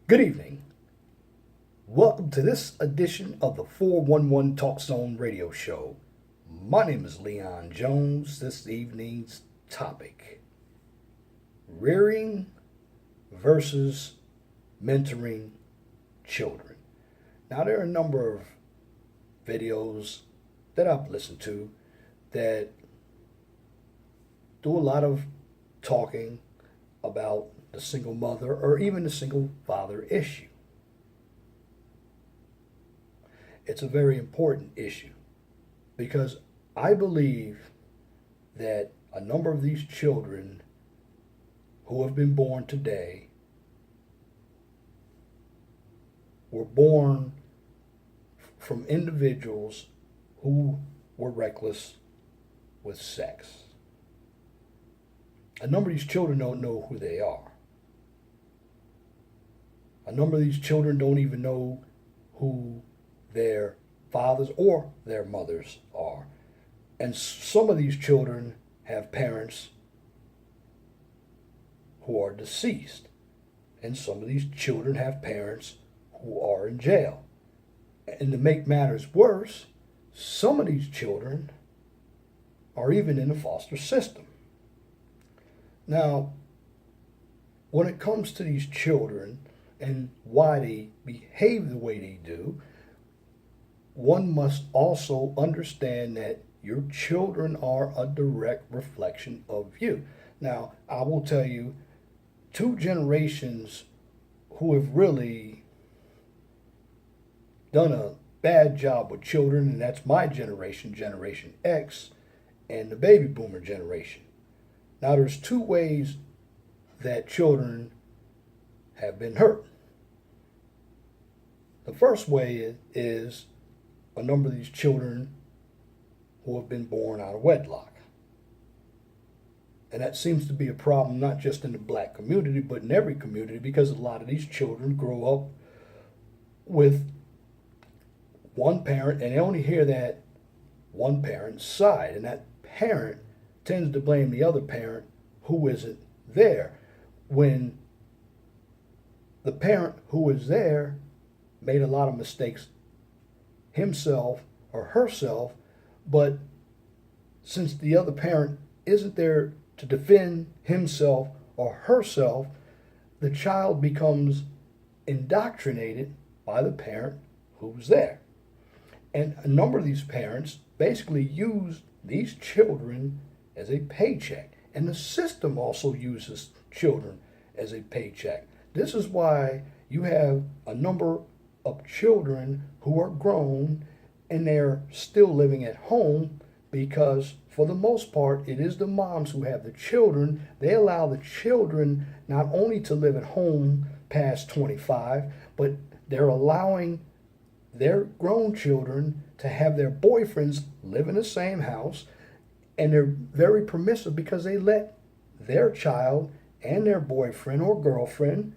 Good evening. Welcome to this edition of the 411 Talk Zone radio show. My name is Leon Jones. This evening's topic: rearing versus mentoring children. Now, there are a number of videos that I've listened to that do a lot of talking about the single mother or even the single father issue. It's a very important issue because I believe that a number of these children who have been born today were born from individuals who were reckless with sex. A number of these children don't know who they are. A number of these children don't even know who their fathers or their mothers are. And some of these children have parents who are deceased. And some of these children have parents who are in jail. And to make matters worse, some of these children are even in the foster system. Now, when it comes to these children and why they behave the way they do, one must also understand that your children are a direct reflection of you. Now, I will tell you, two generations who have really done a bad job with children, and that's my generation, Generation X, and the baby boomer generation. Now, there's two ways that children have been hurt. The first way is a number of these children who have been born out of wedlock. And that seems to be a problem not just in the black community, but in every community, because a lot of these children grow up with one parent and they only hear that one parent's side. And that parent tends to blame the other parent who isn't there, when the parent who is there made a lot of mistakes himself or herself, but since the other parent isn't there to defend himself or herself, the child becomes indoctrinated by the parent who's there. And a number of these parents basically use these children as a paycheck. And the system also uses children as a paycheck. This is why you have a number of children who are grown and they're still living at home, because for the most part it is the moms who have the children. They allow the children not only to live at home past 25, but they're allowing their grown children to have their boyfriends live in the same house, and they're very permissive because they let their child and their boyfriend or girlfriend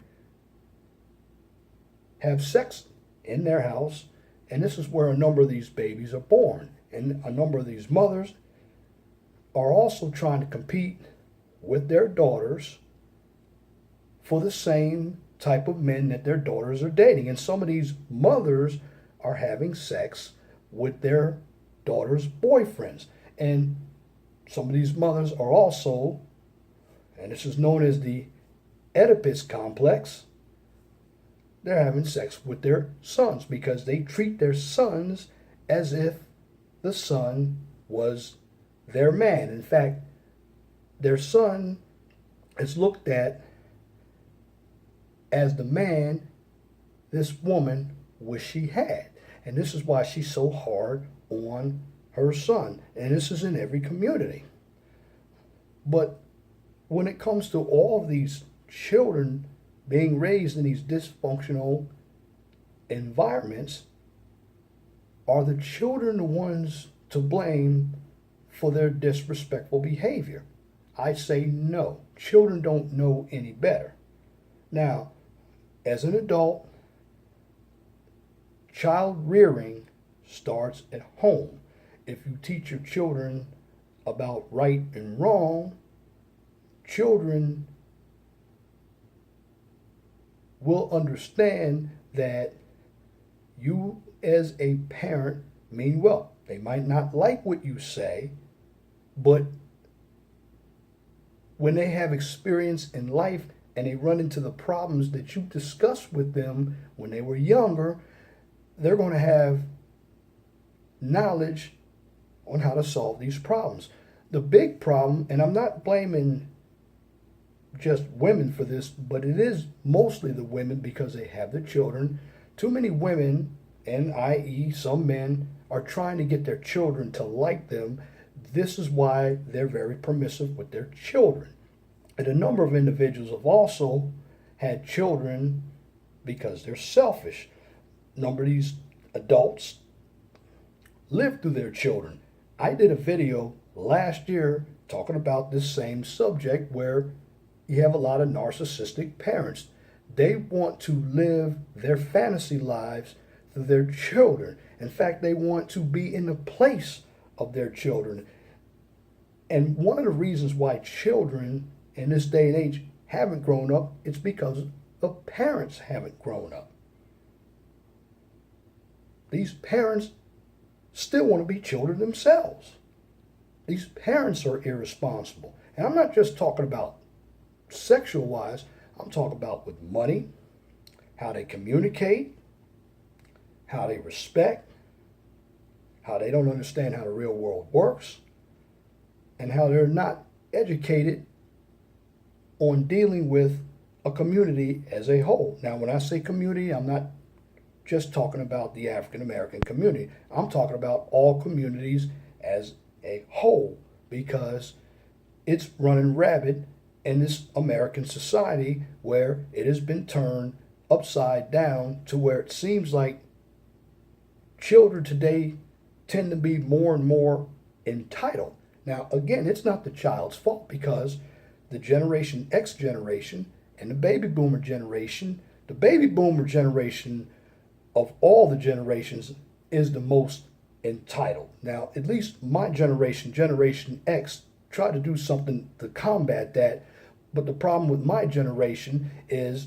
have sex in their house. And this is where a number of these babies are born. And a number of these mothers are also trying to compete with their daughters for the same type of men that their daughters are dating. And some of these mothers are having sex with their daughters' boyfriends. And some of these mothers are also, and this is known as the Oedipus complex, they're having sex with their sons because they treat their sons as if the son was their man. In fact, their son is looked at as the man this woman wished she had. And this is why she's so hard on her son. And this is in every community. But when it comes to all of these children being raised in these dysfunctional environments, are the children the ones to blame for their disrespectful behavior? I say no. Children don't know any better. Now, as an adult, child rearing starts at home. If you teach your children about right and wrong, children will understand that you as a parent mean well. They might not like what you say, but when they have experience in life and they run into the problems that you discussed with them when they were younger, they're going to have knowledge on how to solve these problems. The big problem, and I'm not blaming just women for this, but it is mostly the women because they have the children. Too many women, and i.e. some men, are trying to get their children to like them. This is why they're very permissive with their children. And a number of individuals have also had children because they're selfish. A number of these adults live through their children. I did a video last year talking about this same subject where you have a lot of narcissistic parents. They want to live their fantasy lives through their children. In fact, they want to be in the place of their children. And one of the reasons why children in this day and age haven't grown up, it's because the parents haven't grown up. These parents still want to be children themselves. These parents are irresponsible. And I'm not just talking about sexual wise, I'm talking about with money, how they communicate, how they respect, how they don't understand how the real world works, and how they're not educated on dealing with a community as a whole. Now, when I say community, I'm not just talking about the African American community. I'm talking about all communities as a whole, because it's running rampant in this American society where it has been turned upside down to where it seems like children today tend to be more and more entitled. Now, again, it's not the child's fault, because the Generation X generation and the baby boomer generation of all the generations is the most entitled. Now, at least my generation, Generation X, tried to do something to combat that. But the problem with my generation is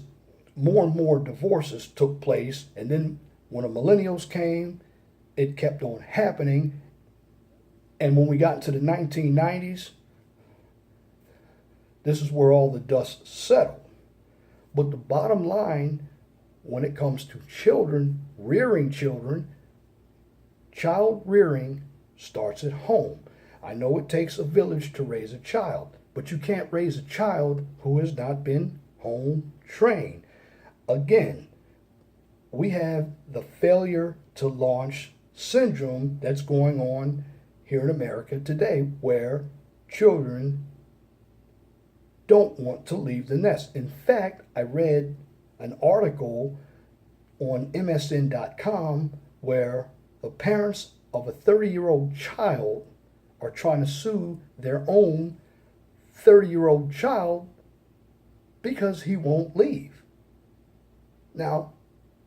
more and more divorces took place. And then when the millennials came, it kept on happening. And when we got into the 1990s, this is where all the dust settled. But the bottom line, when it comes to children, rearing children, child rearing starts at home. I know it takes a village to raise a child, but you can't raise a child who has not been home trained. Again, we have the failure to launch syndrome that's going on here in America today, where children don't want to leave the nest. In fact, I read an article on MSN.com where the parents of a 30-year-old child are trying to sue their own 30-year-old child because he won't leave. Now,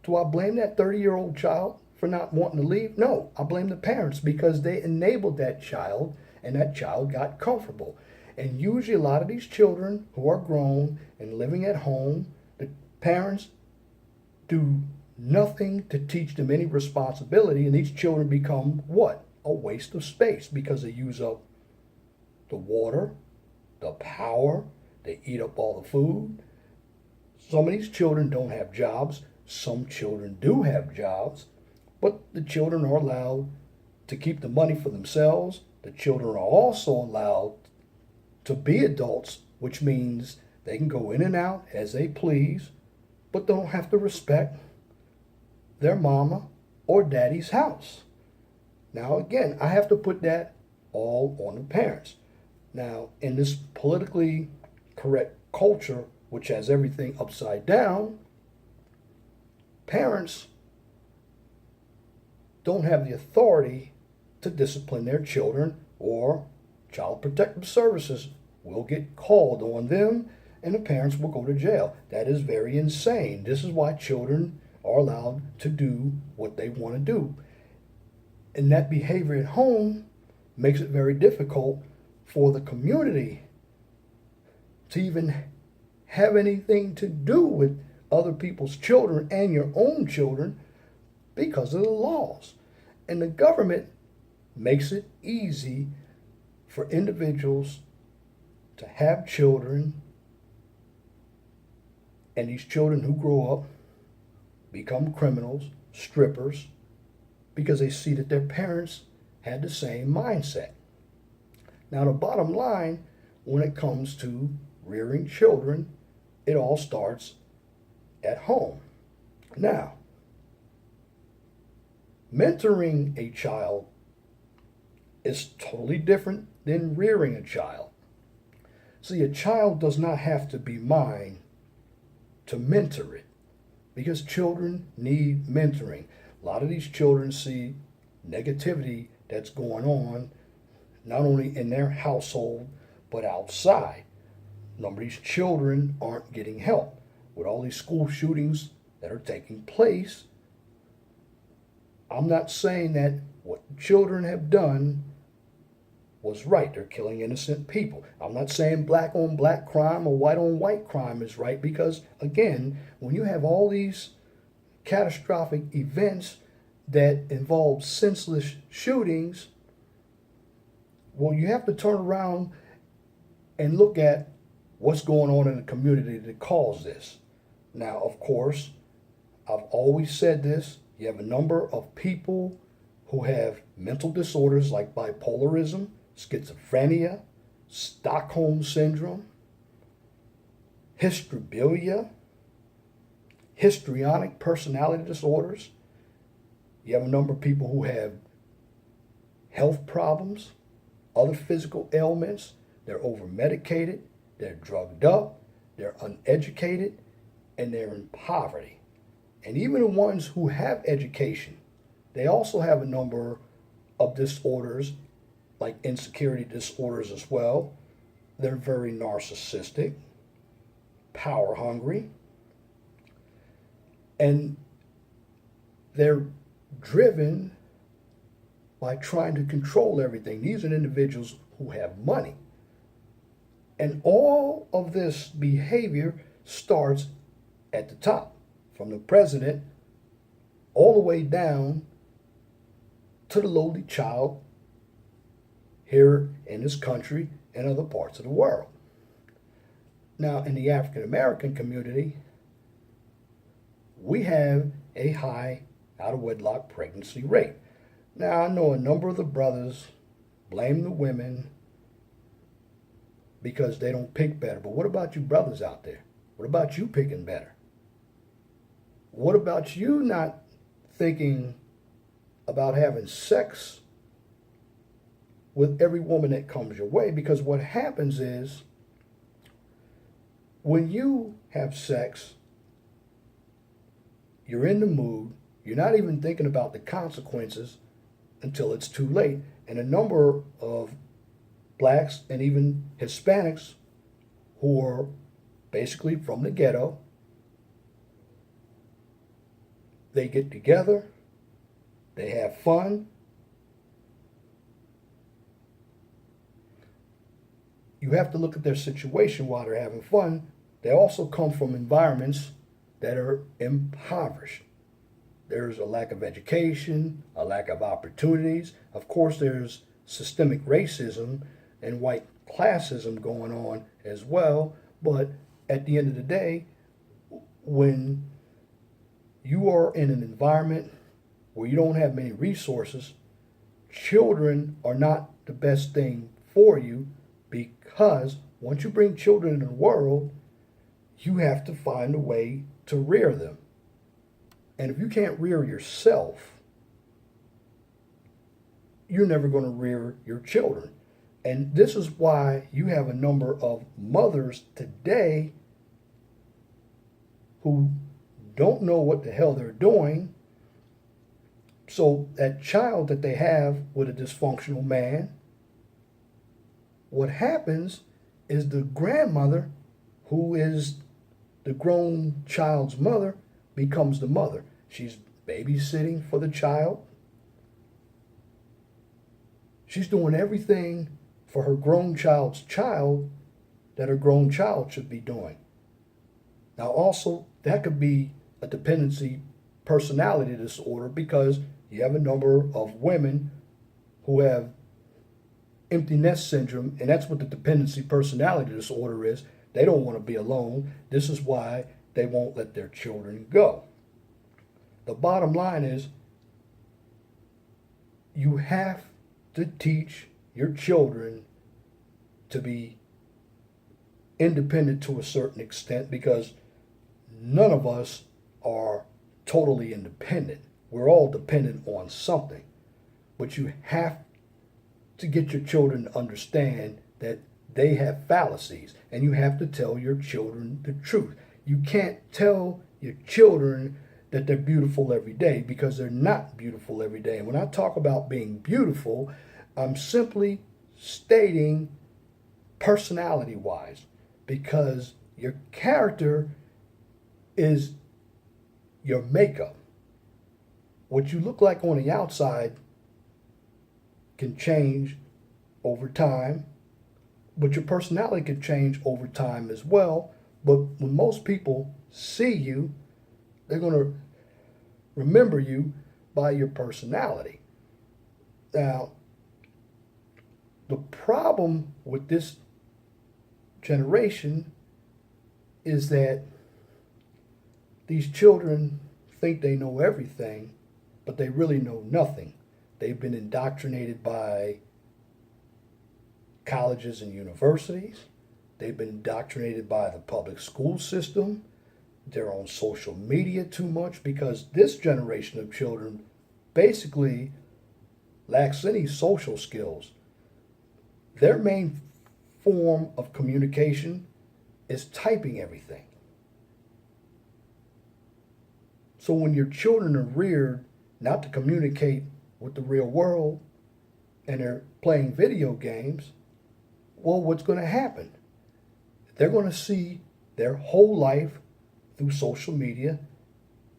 do I blame that 30-year-old child for not wanting to leave? No, I blame the parents, because they enabled that child and that child got comfortable. And usually a lot of these children who are grown and living at home, the parents do nothing to teach them any responsibility, and these children become what? A waste of space, because they use up the water, the power, they eat up all the food. Some of these children don't have jobs. Some children do have jobs, but the children are allowed to keep the money for themselves. The children are also allowed to be adults, which means they can go in and out as they please, but don't have to respect their mama or daddy's house. Now, again, I have to put that all on the parents. Now, in this politically correct culture, which has everything upside down, parents don't have the authority to discipline their children, or Child Protective Services will get called on them and the parents will go to jail. That is very insane. This is why children are allowed to do what they want to do. And that behavior at home makes it very difficult for the community to even have anything to do with other people's children and your own children because of the laws. And the government makes it easy for individuals to have children, and these children who grow up become criminals, strippers, because they see that their parents had the same mindset. Now, the bottom line, when it comes to rearing children, it all starts at home. Now, mentoring a child is totally different than rearing a child. See, a child does not have to be mine to mentor it, because children need mentoring. A lot of these children see negativity that's going on not only in their household but outside. A number of these children aren't getting help with all these school shootings that are taking place. I'm not saying that what children have done was right. They're killing innocent people. I'm not saying black on black crime or white on white crime is right, because again, when you have all these catastrophic events that involve senseless shootings, well, you have to turn around and look at what's going on in the community that caused this. Now, of course, I've always said this, you have a number of people who have mental disorders like bipolarism, schizophrenia, Stockholm syndrome, hysteria, histrionic personality disorders. You have a number of people who have health problems, other physical ailments. They're over-medicated, they're drugged up, they're uneducated, and they're in poverty. And even the ones who have education, they also have a number of disorders, like insecurity disorders as well. They're very narcissistic, power hungry, and they're driven by trying to control everything. These are individuals who have money. And all of this behavior starts at the top, from the president all the way down to the lowly child here in this country and other parts of the world. Now, in the African American community, we have a high out of wedlock pregnancy rate. Now, I know a number of the brothers blame the women because they don't pick better. But what about you brothers out there? What about you picking better? What about you not thinking about having sex with every woman that comes your way? Because what happens is, when you have sex, you're in the mood, you're not even thinking about the consequences until it's too late. And a number of blacks and even Hispanics who are basically from the ghetto, they get together, they have fun. You have to look at their situation while they're having fun. They also come from environments that are impoverished. There's a lack of education, a lack of opportunities. Of course, there's systemic racism and white classism going on as well. But at the end of the day, when you are in an environment where you don't have many resources, children are not the best thing for you, because once you bring children into the world, you have to find a way to rear them. And if you can't rear yourself, you're never going to rear your children. And this is why you have a number of mothers today who don't know what the hell they're doing. So that child that they have with a dysfunctional man, what happens is the grandmother, who is the grown child's mother, becomes the mother. She's babysitting for the child. She's doing everything for her grown child's child that her grown child should be doing. Now, also, That could be a dependency personality disorder because you have a number of women who have empty nest syndrome, and that's what the dependency personality disorder is. They don't want to be alone. This is why they won't let their children go. The bottom line is you have to teach your children to be independent to a certain extent because none of us are totally independent. We're all dependent on something. But you have to get your children to understand that they have fallacies, and you have to tell your children the truth. You can't tell your children that they're beautiful every day because they're not beautiful every day. And when I talk about being beautiful, I'm simply stating personality wise because your character is your makeup. What you look like on the outside can change over time, but your personality can change over time as well. But when most people see you, they're going to remember you by your personality. Now, the problem with this generation is that these children think they know everything, but they really know nothing. They've been indoctrinated by colleges and universities. They've been indoctrinated by the public school system. They're on social media too much because this generation of children basically lacks any social skills. Their main form of communication is typing everything. So when your children are reared not to communicate with the real world and they're playing video games, well, what's going to happen? They're going to see their whole life through social media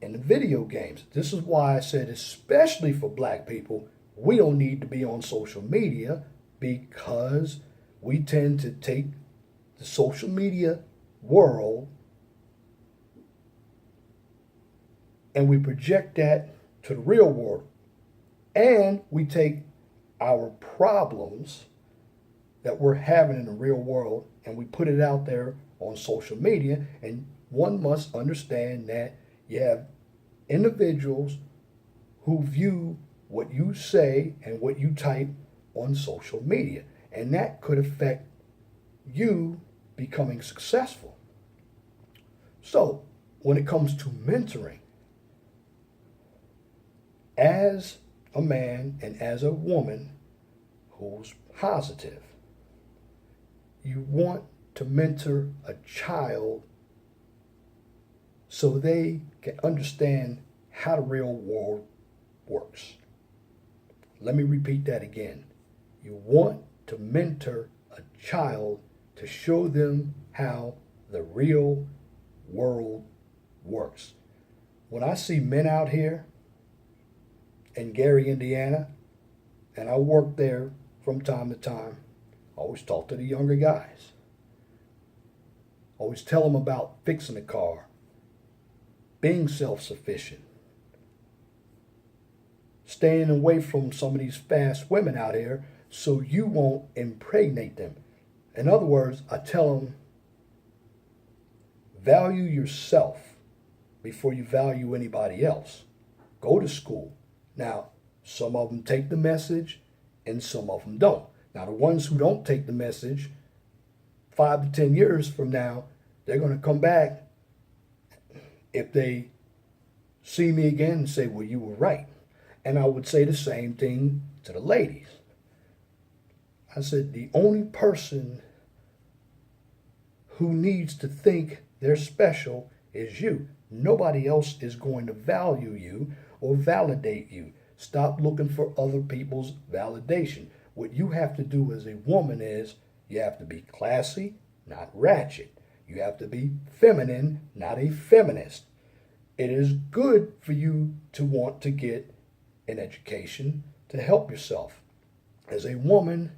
and the video games. This is why I said, especially for black people, we don't need to be on social media because we tend to take the social media world and we project that to the real world. And we take our problems that we're having in the real world and we put it out there on social media. And one must understand that you have individuals who view what you say and what you type on social media. And that could affect you becoming successful. So when it comes to mentoring, as a man and as a woman who's positive, you want to mentor a child so they can understand how the real world works. Let me repeat that again. You want to mentor a child to show them how the real world works. When I see men out here in Gary, Indiana, and I work there from time to time, I always talk to the younger guys. Always tell them about fixing a car, being self-sufficient, staying away from some of these fast women out here so you won't impregnate them. In other words, I tell them, value yourself before you value anybody else. Go to school. Now, some of them take the message and some of them don't. Now, the ones who don't take the message, 5 to 10 years from now, they're going to come back if they see me again and say, well, you were right. And I would say the same thing to the ladies. I said, the only person who needs to think they're special is you. Nobody else is going to value you or validate you. Stop looking for other people's validation. What you have to do as a woman is you have to be classy, not ratchet. You have to be feminine, not a feminist. It is good for you to want to get an education to help yourself. As a woman,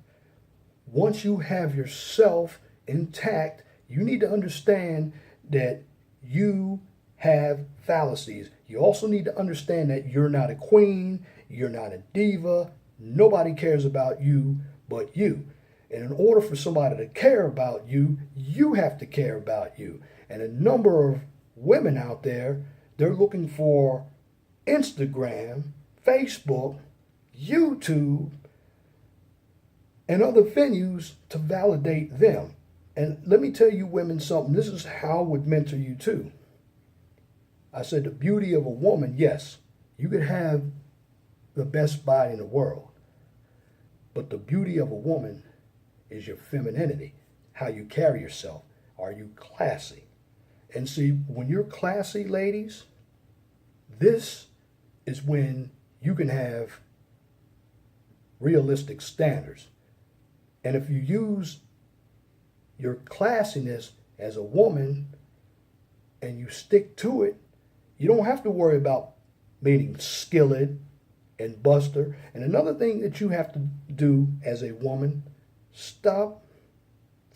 once you have yourself intact, you need to understand that you have fallacies. You also need to understand that you're not a queen, you're not a diva, nobody cares about you but you. And in order for somebody to care about you, you have to care about you. And a number of women out there, they're looking for Instagram, Facebook, YouTube, and other venues to validate them. And let me tell you women something. This is how I would mentor you too. I said the beauty of a woman, yes, you could have the best body in the world. But the beauty of a woman is your femininity, how you carry yourself. Are you classy? And see, when you're classy, ladies, this is when you can have realistic standards. And if you use your classiness as a woman and you stick to it, you don't have to worry about meeting skillet and buster. And another thing that you have to do as a woman, stop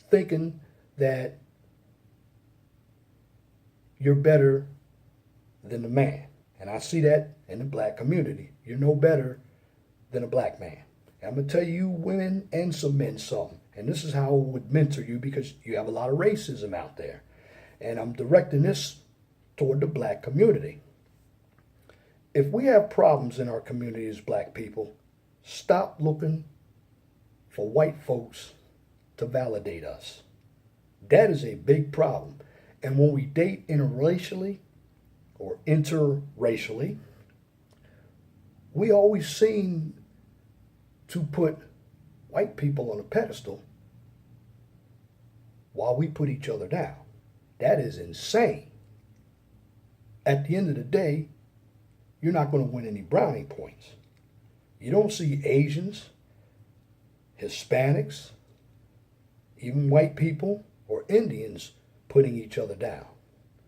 thinking that you're better than the man. And I see that in the black community. You're no better than a black man. And I'm going to tell you women and some men something. And this is how I would mentor you, because you have a lot of racism out there. And I'm directing this toward the black community. If we have problems in our community as black people, stop looking for white folks to validate us. That is a big problem. And when we date interracially or interracially, we always seem to put white people on a pedestal while we put each other down. That is insane. At the end of the day, you're not going to win any brownie points. You don't see Asians, Hispanics, even white people or Indians putting each other down.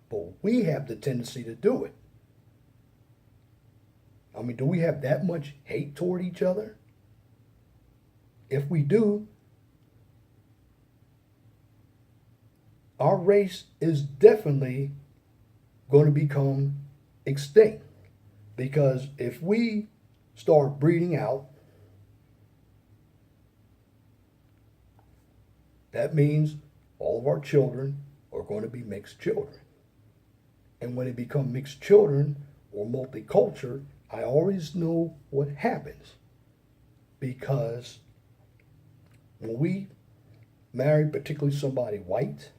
But we have the tendency to do it. I mean, do we have that much hate toward each other? If we do, our race is definitely going to become extinct. Because if we start breeding out, that means all of our children are going to be mixed children. And when they become mixed children or multicultural, I always know what happens. Because when we marry particularly somebody white,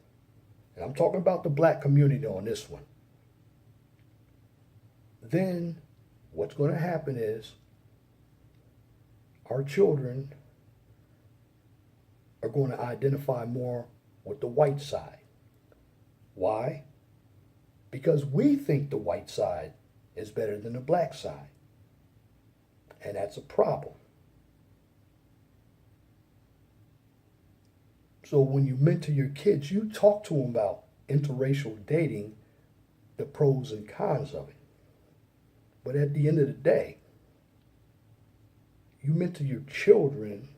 and I'm talking about the black community on this one, then what's going to happen is our children are going to identify more with the white side. Why? Because we think the white side is better than the black side. And that's a problem. So when you mentor your kids, you talk to them about interracial dating, the pros and cons of it. But at the end of the day, you mentor your children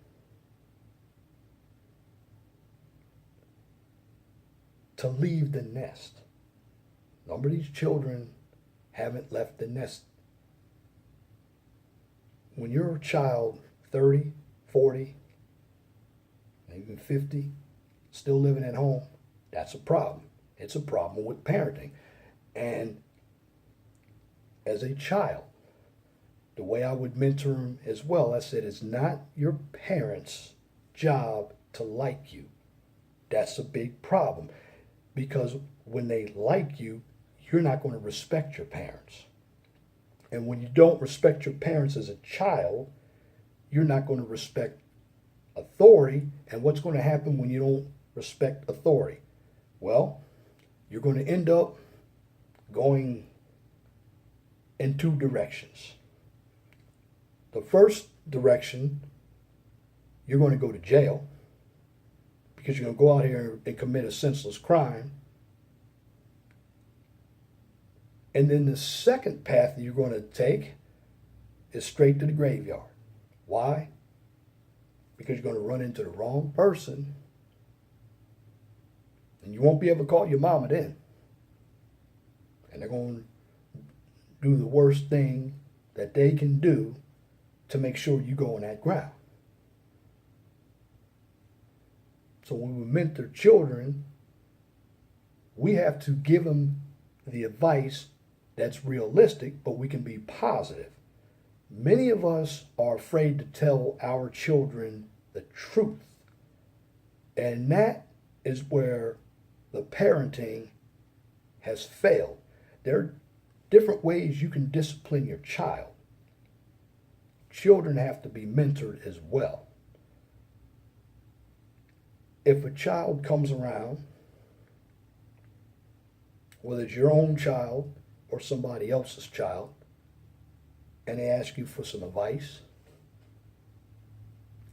to leave the nest. A number of these children haven't left the nest. When you're a child, 30, 40, even 50, still living at home, that's a problem. It's a problem with parenting. And as a child, the way I would mentor them as well, I said, it's not your parents' job to like you. That's a big problem. Because when they like you, you're not going to respect your parents. And when you don't respect your parents as a child, you're not going to respect authority. And what's going to happen when you don't respect authority? Well, you're going to end up going in two directions. The first direction, you're going to go to jail because you're going to go out here and commit a senseless crime. And then the second path that you're going to take is straight to the graveyard. Why? Because you're going to run into the wrong person and you won't be able to call your mama then. And they're going to do the worst thing that they can do to make sure you go on that ground. So when we mentor children, we have to give them the advice that's realistic, but we can be positive. Many of us are afraid to tell our children the truth. And that is where the parenting has failed. There are different ways you can discipline your child. Children have to be mentored as well. If a child comes around, whether it's your own child or somebody else's child, and they ask you for some advice,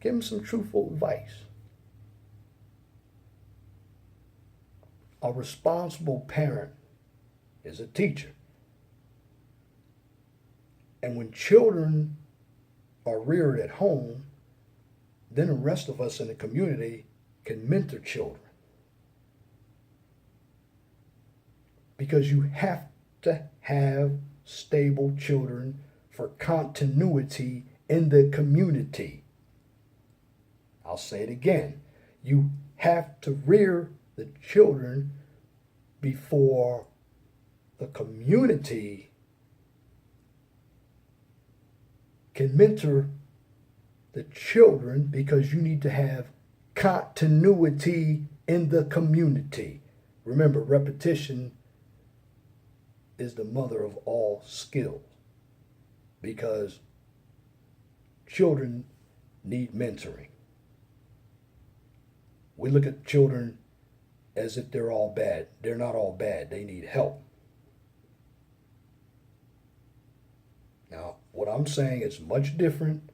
give them some truthful advice. A responsible parent is a teacher. And when children are reared at home, then the rest of us in the community can mentor children. Because you have to have stable children for continuity in the community. I'll say it again. You have to rear the children before the community can mentor the children, because you need to have continuity in the community. Remember, repetition is the mother of all skills, because children need mentoring. We look at children as if they're all bad. They're not all bad. They need help. Now, what I'm saying is much different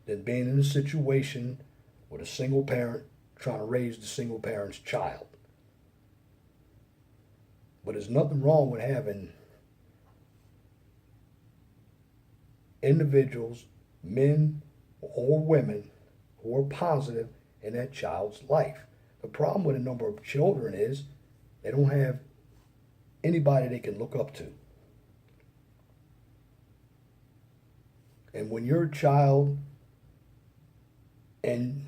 than being in a situation with a single parent trying to raise the single parent's child. But there's nothing wrong with having individuals, men or women, who are positive in that child's life. The problem with a number of children is they don't have anybody they can look up to. And when you're a child and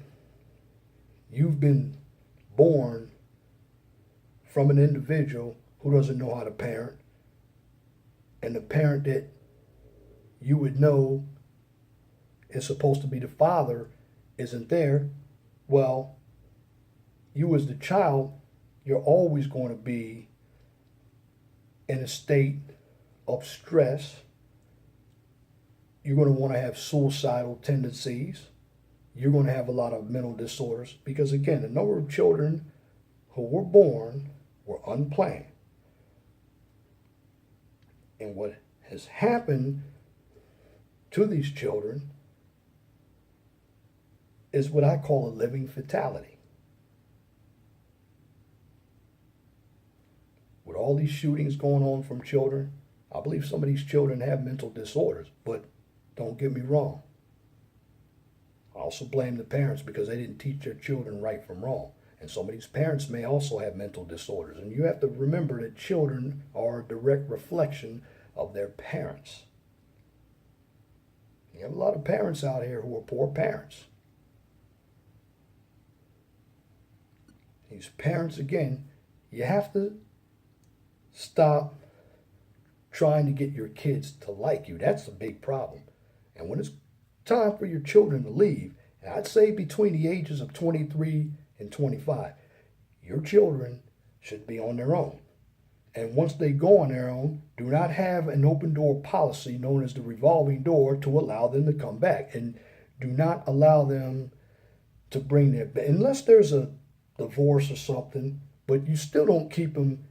you've been born from an individual who doesn't know how to parent, and the parent that you would know is supposed to be the father isn't there, well, you as the child, you're always going to be in a state of stress. You're going to want to have suicidal tendencies. You're going to have a lot of mental disorders, because again, the number of children who were born were unplanned. And what has happened to these children is what I call a living fatality. With all these shootings going on from children, I believe some of these children have mental disorders, but don't get me wrong. I also blame the parents because they didn't teach their children right from wrong. And some of these parents may also have mental disorders. And you have to remember that children are a direct reflection of their parents. You have a lot of parents out here who are poor parents. These parents, again, you have to stop trying to get your kids to like you. That's a big problem. And when it's time for your children to leave, and I'd say between the ages of 23 and 25, your children should be on their own. And once they go on their own, do not have an open door policy known as the revolving door to allow them to come back. And do not allow them to bring their, unless there's a divorce or something, but you still don't keep them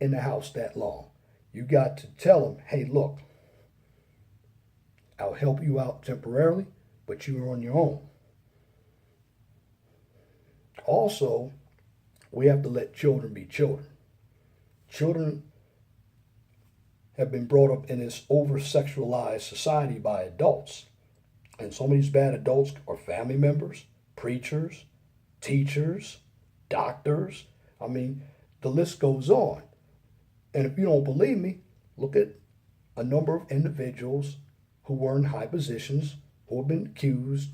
in the house that long. You got to tell them, hey, look, I'll help you out temporarily, but you're on your own. Also, we have to let children be children. Children have been brought up in this over-sexualized society by adults. And some of these bad adults are family members, preachers, teachers, doctors. I mean, the list goes on. And if you don't believe me, look at a number of individuals who were in high positions who have been accused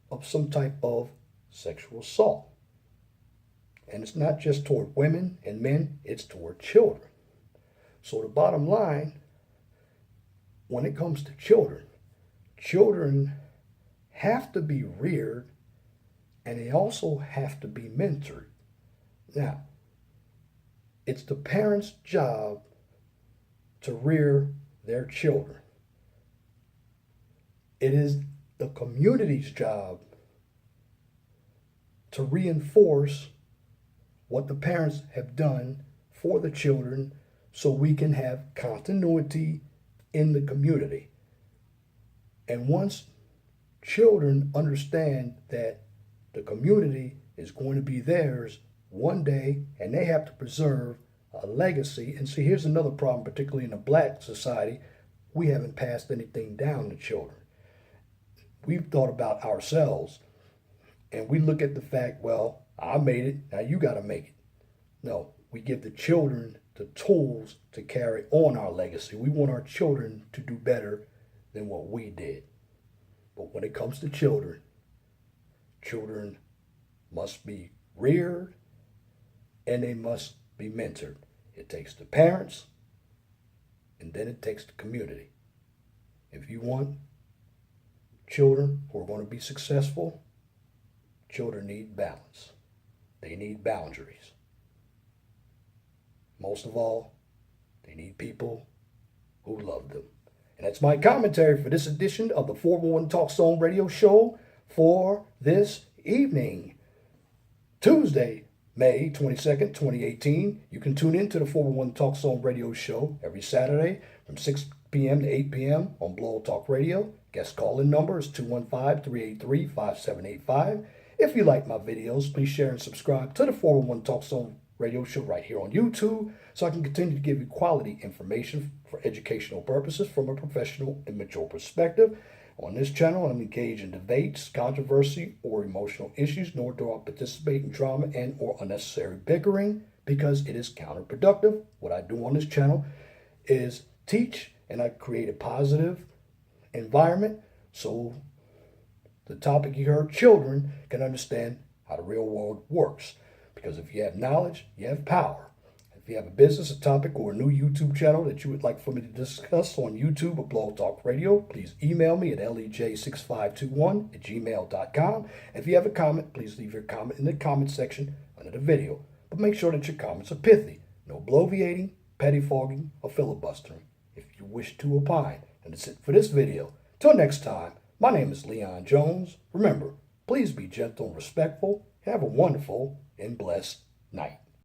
of some type of sexual assault. And it's not just toward women and men, it's toward children. So the bottom line, when it comes to children, children have to be reared and they also have to be mentored. Now, it's the parents' job to rear their children. It is the community's job to reinforce what the parents have done for the children so we can have continuity in the community. And once children understand that the community is going to be theirs one day and they have to preserve a legacy. And see, here's another problem, particularly in the black society. We haven't passed anything down to children. We've thought about ourselves and we look at the fact, well, I made it, now you got to make it. No, we give the children the tools to carry on our legacy. We want our children to do better than what we did. But when it comes to children, children must be reared and they must be mentored. It takes the parents and then it takes the community. If you want children who are going to be successful, children need balance. They need boundaries. Most of all, they need people who love them. And that's my commentary for this edition of the 411 Talk Zone radio show for this evening, Tuesday, May 22nd, 2018. You can tune in to the 411 Talk Zone radio show every Saturday from 6 p.m. to 8 p.m. on Blog Talk Radio. Guest call-in number is 215-383-5785. If you like my videos, please share and subscribe to the 411 Talk Zone radio show right here on YouTube so I can continue to give you quality information for educational purposes from a professional and mature perspective. On this channel, I'm engaged in debates, controversy, or emotional issues, nor do I participate in drama and or unnecessary bickering because it is counterproductive. What I do on this channel is teach and I create a positive environment so the topic you heard, children, can understand how the real world works. Because if you have knowledge, you have power. If you have a business, a topic, or a new YouTube channel that you would like for me to discuss on YouTube or Blog Talk Radio, please email me at lej6521@gmail.com. If you have a comment, please leave your comment in the comment section under the video. But make sure that your comments are pithy. No bloviating, pettifogging, or filibustering. If you wish to opine. And that's it for this video. Till next time, my name is Leon Jones. Remember, please be gentle and respectful. Have a wonderful and blessed night.